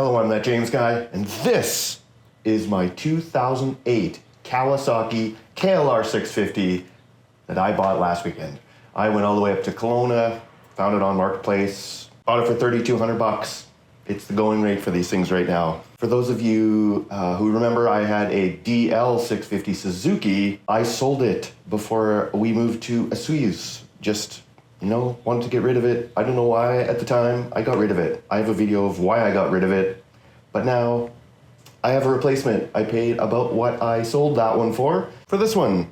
Hello, I'm that James guy, and this is my 2008 Kawasaki KLR650 that I bought last weekend. I went all the way up to Kelowna, found it on Marketplace, bought it for $3,200. It's the going rate for these things right now. For those of you who remember, I had a DL650 Suzuki. I sold it before we moved to Osoyoos. Just, wanted to get rid of it. I don't know why at the time I got rid of it. I have a video of why I got rid of it, but now I have a replacement. I paid about what I sold that one for this one.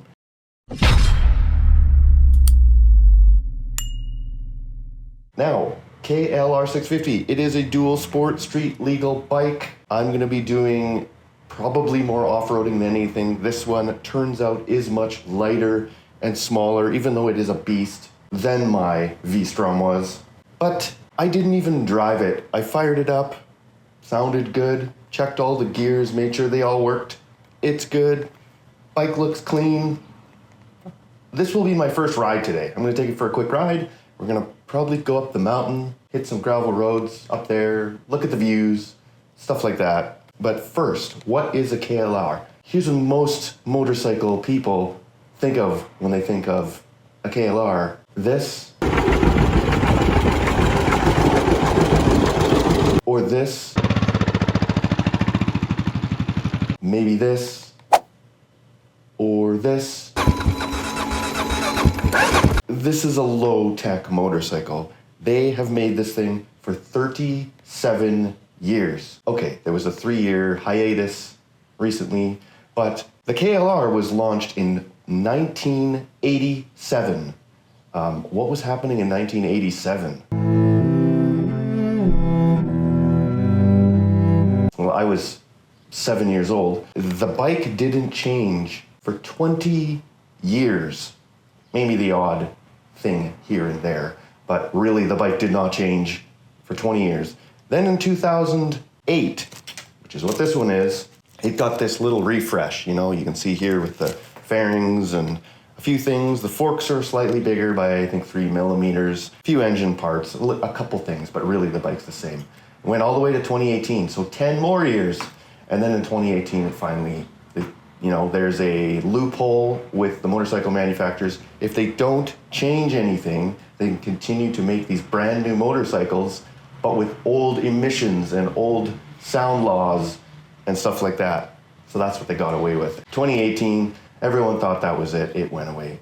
Now, KLR650, it is a dual sport street legal bike. I'm gonna be doing probably more off-roading than anything. This one turns out is much lighter and smaller, even though it is a beast, than my V-Strom was. But I didn't even drive it. I fired it up, sounded good, checked all the gears, made sure they all worked. It's good, bike looks clean. This will be my first ride today. I'm gonna take it for a quick ride. We're gonna probably go up the mountain, hit some gravel roads up there, look at the views, stuff like that. But first, what is a KLR? Here's what most motorcycle people think of when they think of a KLR. This, or this, maybe this, or this. This is a low-tech motorcycle. They have made this thing for 37 years. Okay, there was a 3-year hiatus recently, but the KLR was launched in 1987. What was happening in 1987? Well, I was 7 years old. The bike didn't change for 20 years. Maybe the odd thing here and there, but really the bike did not change for 20 years. Then in 2008, which is what this one is, it got this little refresh. You can see here with the fairings and a few things. The forks are slightly bigger by, I think, 3 millimeters. A few engine parts, a couple things, but really the bike's the same. It went all the way to 2018, so 10 more years. And then in 2018, it finally, there's a loophole with the motorcycle manufacturers. If they don't change anything, they can continue to make these brand new motorcycles, but with old emissions and old sound laws and stuff like that. So that's what they got away with. 2018, everyone thought that was it. It went away.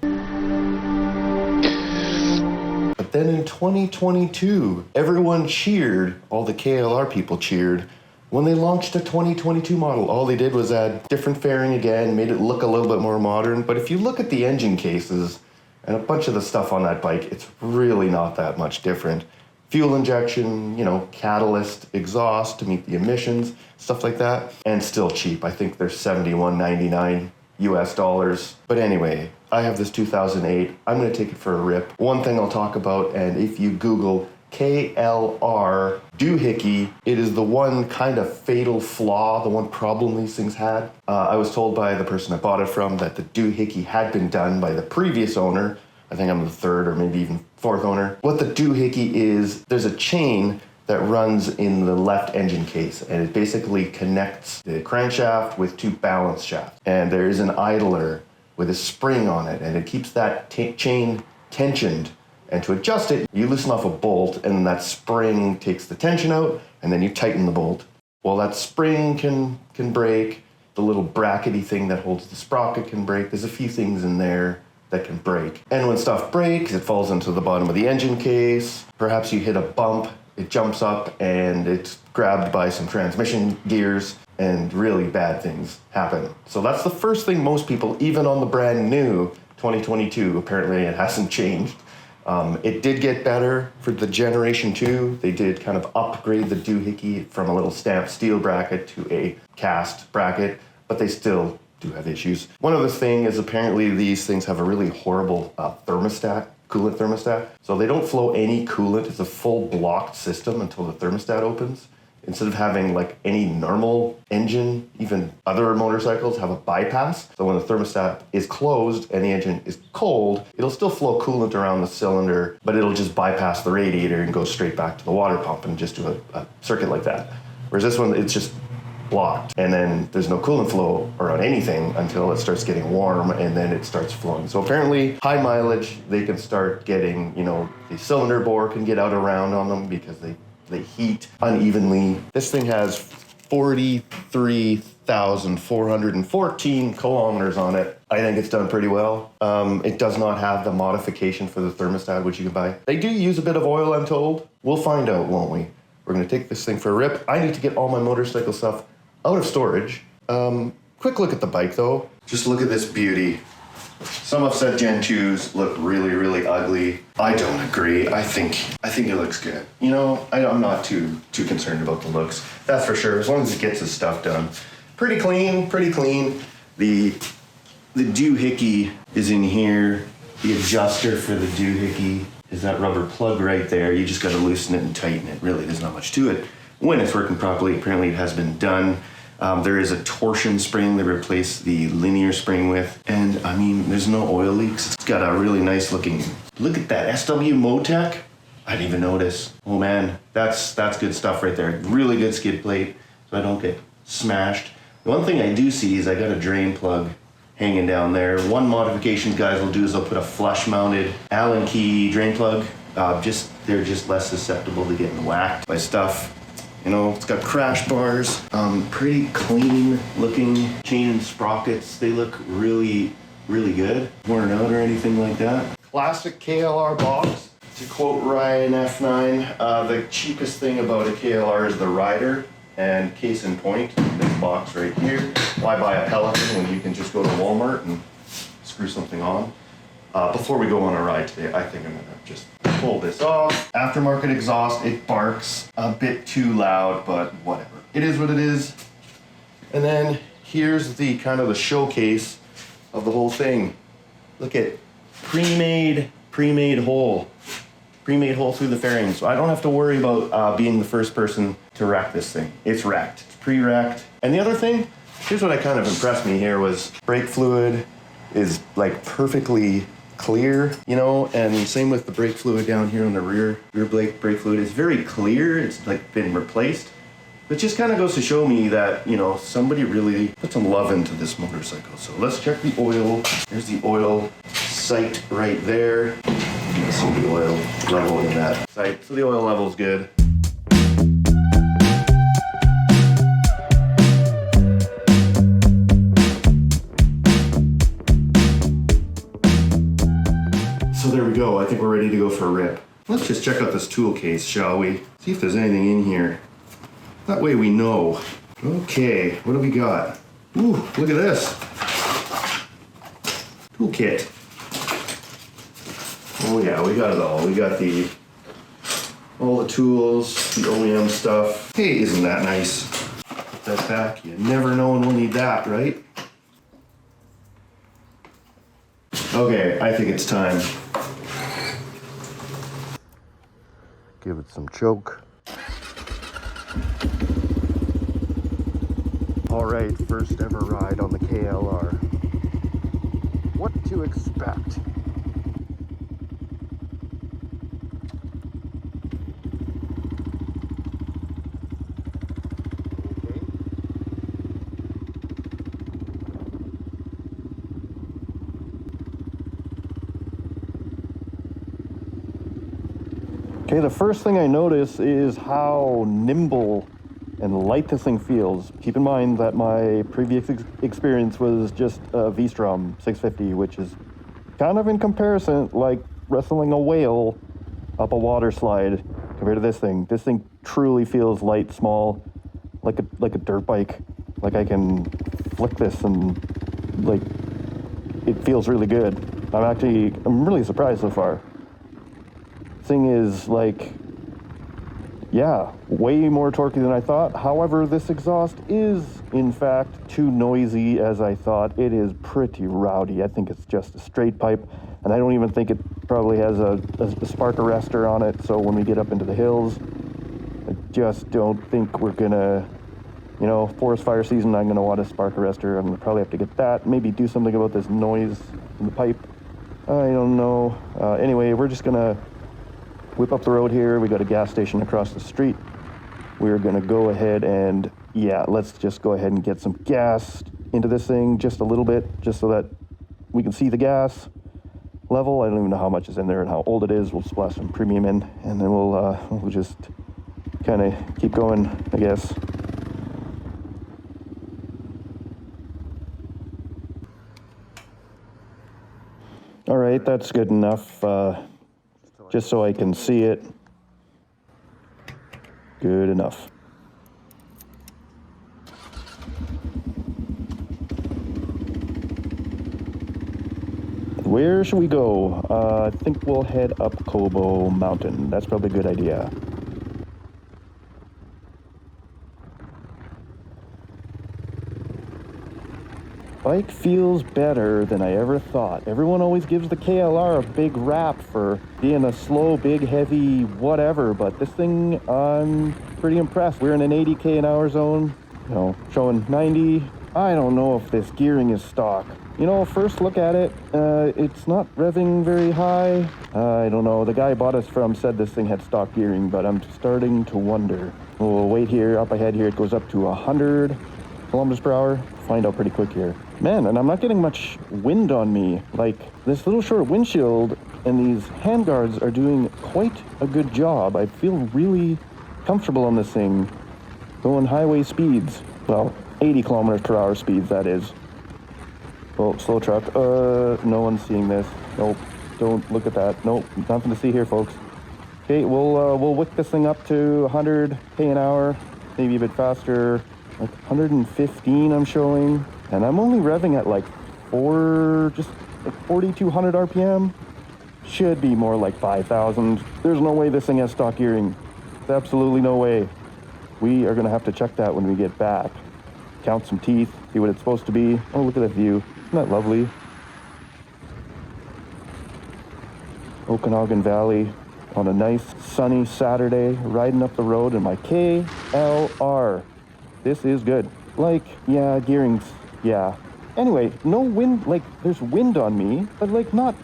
But then in 2022, everyone cheered, all the KLR people cheered, when they launched a 2022 model. All they did was add different fairing again, made it look a little bit more modern. But if you look at the engine cases and a bunch of the stuff on that bike, it's really not that much different. Fuel injection, catalyst, exhaust to meet the emissions, stuff like that. And still cheap. I think they're $71.99 US dollars. But anyway, I have this 2008. I'm gonna take it for a rip. One thing I'll talk about, and if you Google KLR Doohickey, it is the one kind of fatal flaw, the one problem these things had. I was told by the person I bought it from that the Doohickey had been done by the previous owner. I think I'm the third or maybe even fourth owner. What the Doohickey is, there's a chain that runs in the left engine case, and it basically connects the crankshaft with 2 balance shafts. And there is an idler with a spring on it, and it keeps that chain tensioned. And to adjust it, you loosen off a bolt, and that spring takes the tension out, and then you tighten the bolt. Well, that spring can break. The little brackety thing that holds the sprocket can break. There's a few things in there that can break. And when stuff breaks, it falls into the bottom of the engine case. Perhaps you hit a bump, it jumps up, and it's grabbed by some transmission gears, and really bad things happen. So that's the first thing most people, even on the brand new 2022, apparently it hasn't changed. It did get better for the Generation 2. They did kind of upgrade the Doohickey from a little stamped steel bracket to a cast bracket, but they still do have issues. One other thing is apparently these things have a really horrible coolant thermostat. So they don't flow any coolant. It's a full blocked system until the thermostat opens. Instead of having like any normal engine, even other motorcycles have a bypass. So when the thermostat is closed and the engine is cold, it'll still flow coolant around the cylinder, but it'll just bypass the radiator and go straight back to the water pump and just do a circuit like that. Whereas this one, it's just blocked, and then there's no coolant flow around anything until it starts getting warm, and then it starts flowing. So apparently, high mileage, they can start getting, the cylinder bore can get out around on them because they heat unevenly. This thing has 43,414 kilometers on it. I think it's done pretty well. It does not have the modification for the thermostat, which you can buy. They do use a bit of oil, I'm told. We'll find out, won't we? We're gonna take this thing for a rip. I need to get all my motorcycle stuff out of storage. Quick look at the bike though. Just look at this beauty. Some have said Gen 2s look really, really ugly. I don't agree. I think it looks good. I'm not too concerned about the looks. That's for sure, as long as it gets its stuff done. Pretty clean. The doohickey is in here. The adjuster for the doohickey is that rubber plug right there. You just gotta loosen it and tighten it. Really, there's not much to it. When it's working properly, apparently it has been done. There is a torsion spring they replaced the linear spring with. And there's no oil leaks. It's got a really nice looking, look at that, SW Motec. I didn't even notice. Oh man, that's good stuff right there. Really good skid plate, so I don't get smashed. The one thing I do see is I got a drain plug hanging down there. One modification guys will do is they'll put a flush mounted Allen key drain plug. They're just less susceptible to getting whacked by stuff. It's got crash bars, pretty clean looking chain and sprockets. They look really, really good. Worn out or anything like that. Classic KLR box. To quote Ryan F9, the cheapest thing about a KLR is the rider. And case in point, this box right here. Why buy a Pelican when you can just go to Walmart and screw something on? Before we go on a ride today, I think I'm gonna just pull this off. Aftermarket exhaust, it barks a bit too loud, but whatever. It is what it is. And then here's the kind of the showcase of the whole thing. Look at pre-made hole. Pre-made hole through the fairing. So I don't have to worry about being the first person to wreck this thing. It's wrecked, it's pre-wrecked. And the other thing, here's what kind of impressed me here was brake fluid is like perfectly clear, and same with the brake fluid down here on the rear brake fluid. It's very clear. It's like been replaced. It just kind of goes to show me that, somebody really put some love into this motorcycle. So let's check the oil. There's the oil sight right there. You can see the oil level in that sight. So the oil level's good. So there we go. I think we're ready to go for a rip. Let's just check out this tool case, shall we? See if there's anything in here. That way we know. Okay, what do we got? Ooh, look at this. Toolkit. Oh yeah, we got it all. We got all the tools, the OEM stuff. Hey, isn't that nice? Put that back. You never know when we'll need that, right? Okay, I think it's time. Give it some choke. All right, first ever ride on the KLR. What to expect? Okay, the first thing I notice is how nimble and light this thing feels. Keep in mind that my previous experience was just a V-Strom 650, which is kind of in comparison like wrestling a whale up a water slide compared to this thing. This thing truly feels light, small, like a dirt bike. Like I can flick this and like it feels really good. I'm really surprised so far. Thing is like, yeah, way more torquey than I thought. However, this exhaust is in fact too noisy as I thought. It is pretty rowdy. I think it's just a straight pipe, and I don't even think it probably has a spark arrestor on it. So when we get up into the hills, I just don't think we're gonna, forest fire season, I'm gonna want a spark arrestor. I'm gonna probably have to get that. Maybe do something about this noise in the pipe. I don't know. Anyway, we're just gonna whip up the road here. We got a gas station across the street. we're gonna go ahead and, yeah, let's just go ahead and get some gas into this thing just a little bit, just so that we can see the gas level. I don't even know how much is in there and how old it is. We'll splash some premium in, and then we'll just kind of keep going, I guess. All right, that's good enough, just so I can see it. Good enough. Where should we go? I think we'll head up Kobau Mountain. That's probably a good idea. Bike feels better than I ever thought. Everyone always gives the KLR a big rap for being a slow, big, heavy, whatever, but this thing, I'm pretty impressed. We're in an 80k an hour zone, you know, showing 90. I don't know if this gearing is stock. You know, first look at it, it's not revving very high. I don't know, the guy I bought us from said this thing had stock gearing, but I'm starting to wonder. We'll wait here, up ahead here, it goes up to 100 kilometers per hour. Find out pretty quick here. Man, and I'm not getting much wind on me. Like, this little short windshield and these handguards are doing quite a good job. I feel really comfortable on this thing, going highway speeds. Well, 80 kilometers per hour speeds, that is. Oh, slow truck. No one's seeing this. Nope, don't look at that. Nope, nothing to see here, folks. Okay, we'll wick this thing up to 100k an hour, maybe a bit faster. Like 115 I'm showing, and I'm only revving at like 4,200 RPM. Should be more like 5,000. There's no way this thing has stock gearing. There's absolutely no way. We are gonna have to check that when we get back. Count some teeth, see what it's supposed to be. Oh, look at that view. Isn't that lovely? Okanagan Valley on a nice sunny Saturday, riding up the road in my KLR. This is good. Like, yeah, gearing's, yeah. Anyway, no wind, like, there's wind on me, but like not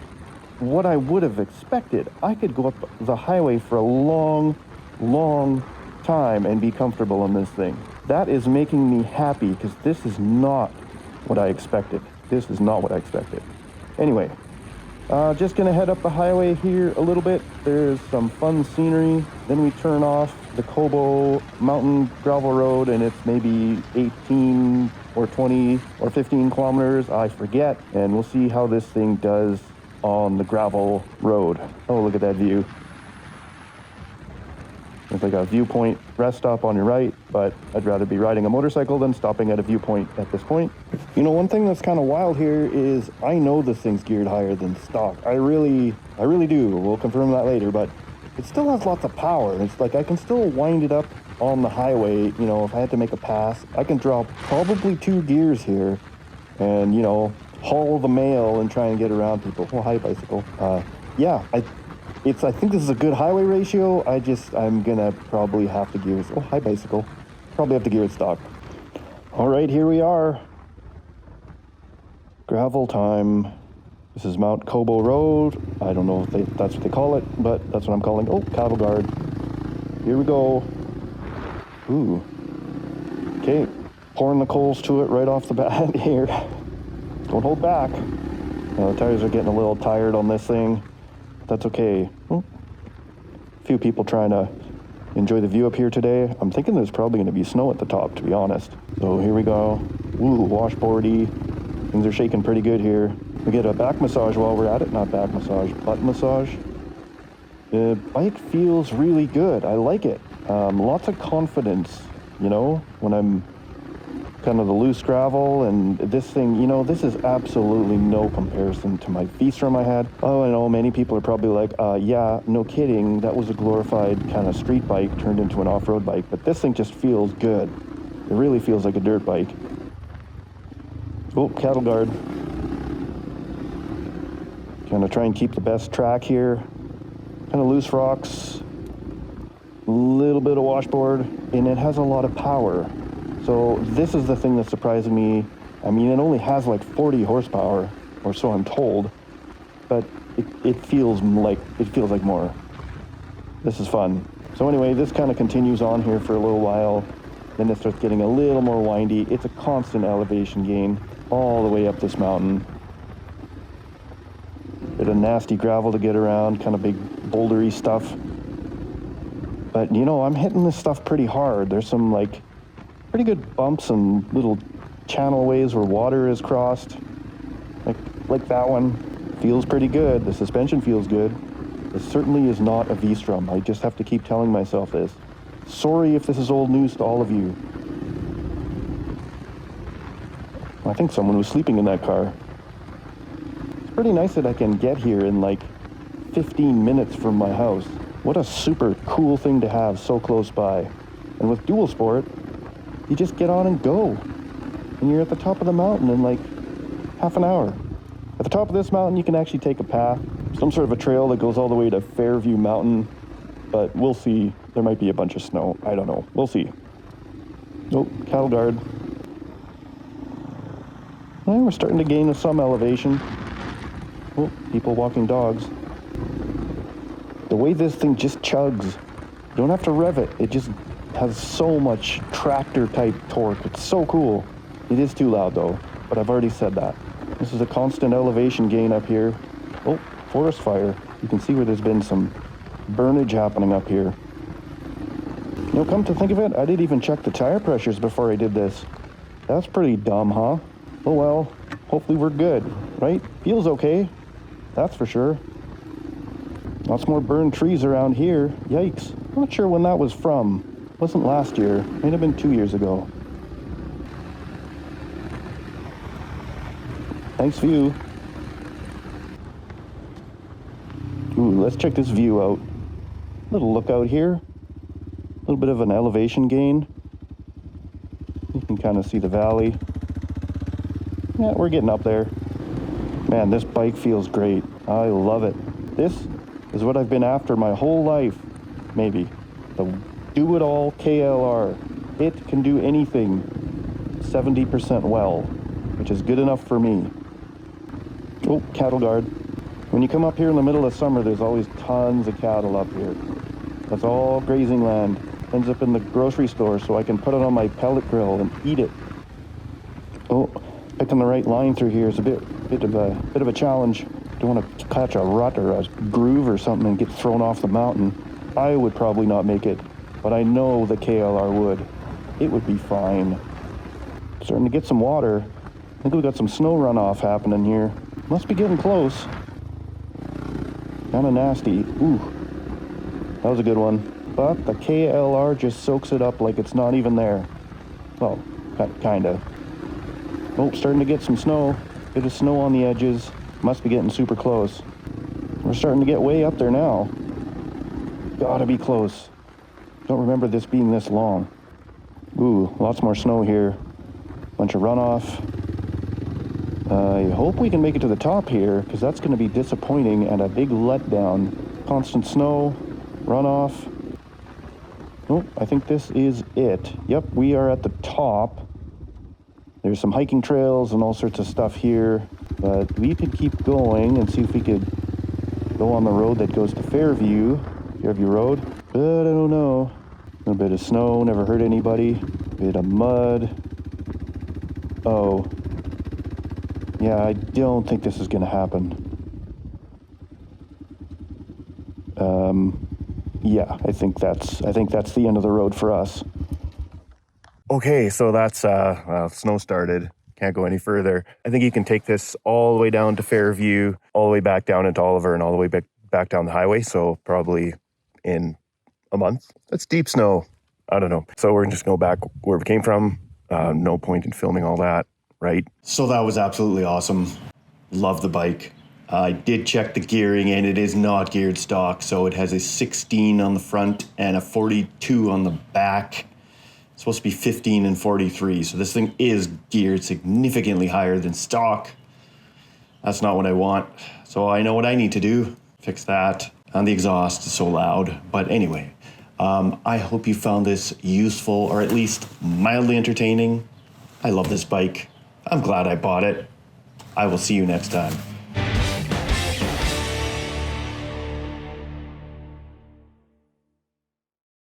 what I would have expected. I could go up the highway for a long, long time and be comfortable on this thing. That is making me happy, because this is not what I expected. This is not what I expected. Anyway, just gonna head up the highway here a little bit. There's some fun scenery. Then we turn off the Kobau Mountain gravel road, and it's maybe 18 or 20 or 15 kilometers, I forget. And we'll see how this thing does on the gravel road. Oh, look at that view. It's like a viewpoint rest stop on your right, but I'd rather be riding a motorcycle than stopping at a viewpoint at this point. You know, one thing that's kind of wild here is I know this thing's geared higher than stock. I really do. We'll confirm that later, but it still has lots of power. It's like I can still wind it up on the highway. You know, if I had to make a pass, I can drop probably 2 gears here and, you know, haul the mail and try and get around people. Oh, hi, bicycle. Yeah, I think this is a good highway ratio. I'm gonna probably have to gear it. Oh, hi, bicycle. Probably have to gear it stock. All right, here we are. Gravel time. This is Mount Kobau Road. I don't know if that's what they call it, but that's what I'm calling. Oh, cattle guard. Here we go. Ooh. Okay, pouring the coals to it right off the bat here. Don't hold back. The tires are getting a little tired on this thing. That's okay. A few people trying to enjoy the view up here today. I'm thinking there's probably going to be snow at the top, to be honest. So here we go. Ooh, washboardy. Things are shaking pretty good here. We get a back massage while we're at it. Not back massage, butt massage. The bike feels really good. I like it. Lots of confidence, you know, when I'm kind of the loose gravel, and this thing, you know, this is absolutely no comparison to my V-Strom I had. Oh, I know many people are probably like, yeah, no kidding, that was a glorified kind of street bike turned into an off-road bike, but this thing just feels good. It really feels like a dirt bike. Oh, cattle guard. Gonna try and keep the best track here. Kind of loose rocks, a little bit of washboard, and it has a lot of power. So this is the thing that's surprising me. I mean, it only has like 40 horsepower, or so I'm told, but it feels like more. This is fun. So anyway, this kind of continues on here for a little while. Then it starts getting a little more windy. It's a constant elevation gain all the way up this mountain. Bit of nasty gravel to get around, kind of big bouldery stuff. But you know, I'm hitting this stuff pretty hard. There's some like pretty good bumps and little channel ways where water is crossed. Like that one. Feels pretty good. The suspension feels good. It certainly is not a V-strum. I just have to keep telling myself this. Sorry if this is old news to all of you. I think someone was sleeping in that car. It's pretty nice that I can get here in like 15 minutes from my house. What a super cool thing to have so close by. And with dual sport, you just get on and go. And you're at the top of the mountain in like half an hour. At the top of this mountain, you can actually take a path, some sort of a trail that goes all the way to Fairview Mountain, but we'll see. There might be a bunch of snow. I don't know. We'll see. Oh, cattle guard. Well, we're starting to gain some elevation. Oh, people walking dogs. The way this thing just chugs, you don't have to rev it. It just has so much tractor-type torque. It's so cool. It is too loud, though, but I've already said that. This is a constant elevation gain up here. Oh, forest fire. You can see where there's been some burnage happening up here. You know, come to think of it, I didn't even check the tire pressures before I did this. That's pretty dumb, huh? Oh well, hopefully we're good, right? Feels okay, that's for sure. Lots more burned trees around here. Yikes. I'm not sure when that was from. It wasn't last year. Might have been 2 years ago. Nice view. Ooh, let's check this view out. Little lookout here. A little bit of an elevation gain. You can kind of see the valley. Yeah, we're getting up there. Man, this bike feels great. I love it. This is what I've been after my whole life, maybe. The do-it-all KLR. It can do anything 70% well, which is good enough for me. Oh, cattle guard. When you come up here in the middle of summer, there's always tons of cattle up here. That's all grazing land. Ends up in the grocery store, so I can put it on my pellet grill and eat it. Oh, picking the right line through here is a bit of a challenge. Don't want to catch a rut or a groove or something and get thrown off the mountain. I would probably not make it, but I know the KLR would. It would be fine. Starting to get some water. I think we got some snow runoff happening here. Must be getting close. Kind of nasty. Ooh, that was a good one. But the KLR just soaks it up like it's not even there. Well, kinda. Oh, starting to get some snow. Bit of snow on the edges. Must be getting super close. We're starting to get way up there now. Gotta be close. Don't remember this being this long. Ooh, lots more snow here. Bunch of runoff. I hope we can make it to the top here, because that's going to be disappointing and a big letdown. Constant snow, runoff. Oh, I think this is it. Yep, we are at the top. There's some hiking trails and all sorts of stuff here, but we could keep going and see if we could go on the road that goes to Fairview Road, but I don't know. A little bit of snow, never hurt anybody. Bit of mud. Oh. Yeah, I don't think this is going to happen. Yeah, I think that's the end of the road for us. Okay, so that's snow started. Can't go any further. I think you can take this all the way down to Fairview, all the way back down into Oliver, and all the way back down the highway. So probably in a month. That's deep snow. I don't know. So we're just going to go back where we came from. No point in filming all that. Right. So that was absolutely awesome. Love the bike. I did check the gearing and it is not geared stock. So it has a 16 on the front and a 42 on the back. It's supposed to be 15 and 43. So this thing is geared significantly higher than stock. That's not what I want. So I know what I need to do. Fix that. And the exhaust is so loud. But anyway, I hope you found this useful or at least mildly entertaining. I love this bike. I'm glad I bought it. I will see you next time.